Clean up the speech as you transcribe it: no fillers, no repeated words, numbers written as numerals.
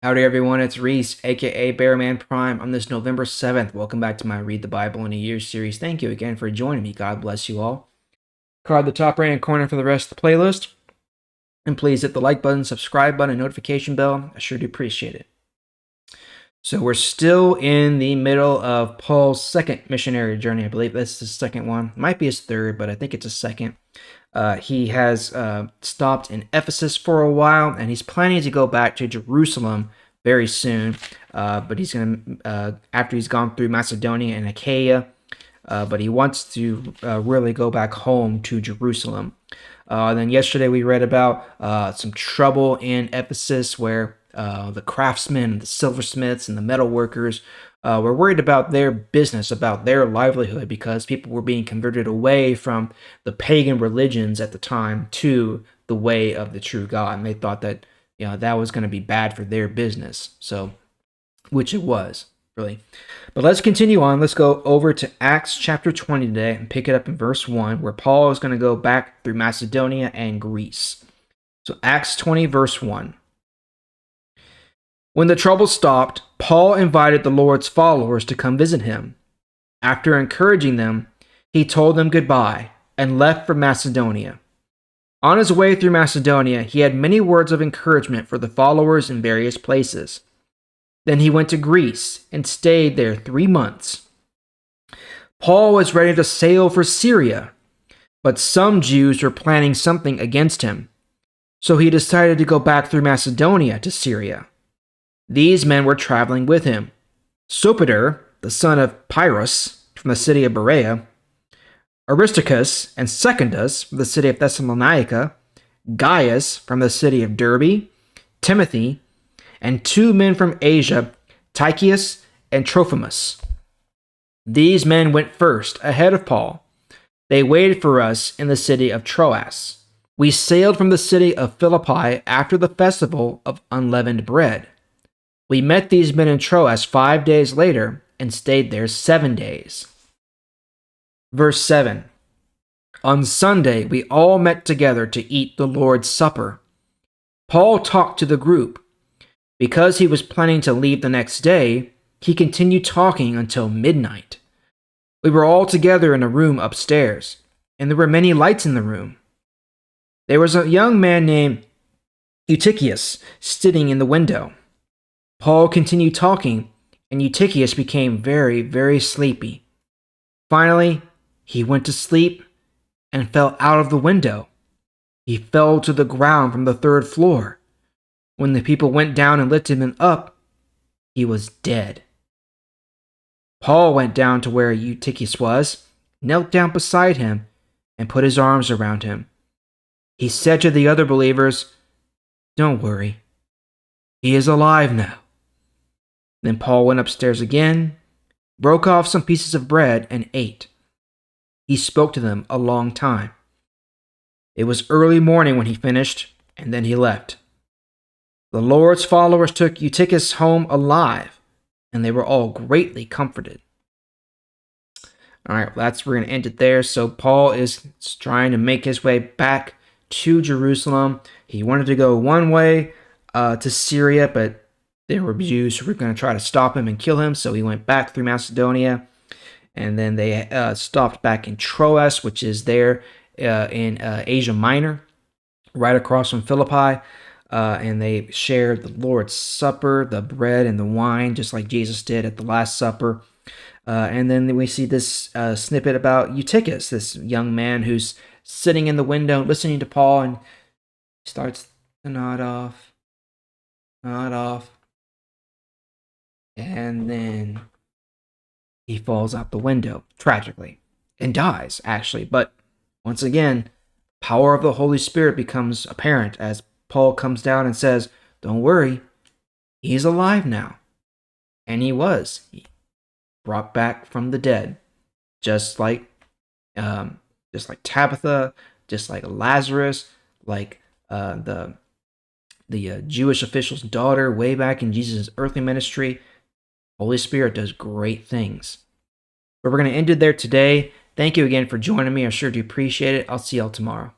Howdy, everyone. It's Reese, aka Bearman Prime, on this November 7th. Welcome back to my Read the Bible in a Year series. Thank you again for joining me. God bless you all. Card the top right hand corner for the rest of the playlist. And please hit the like button, subscribe button, and notification bell. I sure do appreciate it. So we're still in the middle of Paul's second missionary journey. I believe this is his second one. Might be his third, but I think it's his second. He has stopped in Ephesus for a while, and he's planning to go back to Jerusalem very soon. But he's going to, after he's gone through Macedonia and Achaia, but he wants to really go back home to Jerusalem. Then yesterday we read about some trouble in Ephesus where the craftsmen, the silversmiths, and the metal workers were worried about their business, about their livelihood, because people were being converted away from the pagan religions at the time to the way of the true God. And they thought that, that was going to be bad for their business. So, which it was, really. But let's continue on. Let's go over to Acts chapter 20 today and pick it up in verse 1, where Paul is going to go back through Macedonia and Greece. So Acts 20, verse 1. When the trouble stopped, Paul invited the Lord's followers to come visit him. After encouraging them, he told them goodbye and left for Macedonia. On his way through Macedonia, he had many words of encouragement for the followers in various places. Then he went to Greece and stayed there 3 months. Paul was ready to sail for Syria, but some Jews were planning something against him, so he decided to go back through Macedonia to Syria. These men were traveling with him: Sopater, the son of Pyrrhus, from the city of Berea; Aristarchus and Secundus, from the city of Thessalonica; Gaius, from the city of Derbe; Timothy, and 2 men from Asia, Tychicus and Trophimus. These men went first, ahead of Paul. They waited for us in the city of Troas. We sailed from the city of Philippi after the festival of unleavened bread. We met these men in Troas 5 days later and stayed there 7 days. Verse 7. On Sunday, we all met together to eat the Lord's Supper. Paul talked to the group. Because he was planning to leave the next day, he continued talking until midnight. We were all together in a room upstairs, and there were many lights in the room. There was a young man named Eutychius sitting in the window. Paul continued talking, and Eutychius became very, very sleepy. Finally, he went to sleep and fell out of the window. He fell to the ground from the 3rd floor. When the people went down and lifted him up, he was dead. Paul went down to where Eutychius was, knelt down beside him, and put his arms around him. He said to the other believers, "Don't worry, he is alive now." Then Paul went upstairs again, broke off some pieces of bread, and ate. He spoke to them a long time. It was early morning when he finished, and then he left. The Lord's followers took Eutychus home alive, and they were all greatly comforted. All right, we're going to end it there. So Paul is trying to make his way back to Jerusalem. He wanted to go one way to Syria, but there were Jews who were going to try to stop him and kill him, so he went back through Macedonia, and then they stopped back in Troas, which is there in Asia Minor, right across from Philippi, and they shared the Lord's Supper, the bread and the wine, just like Jesus did at the Last Supper. And then we see this snippet about Eutychus, this young man who's sitting in the window listening to Paul, and starts to nod off, and then he falls out the window, tragically, and dies, actually. But once again, power of the Holy Spirit becomes apparent as Paul comes down and says, "Don't worry, he's alive now." And he was. He brought back from the dead, just like Tabitha, just like Lazarus, like the Jewish official's daughter way back in Jesus' earthly ministry. Holy Spirit does great things. But we're going to end it there today. Thank you again for joining me. I sure do appreciate it. I'll see y'all tomorrow.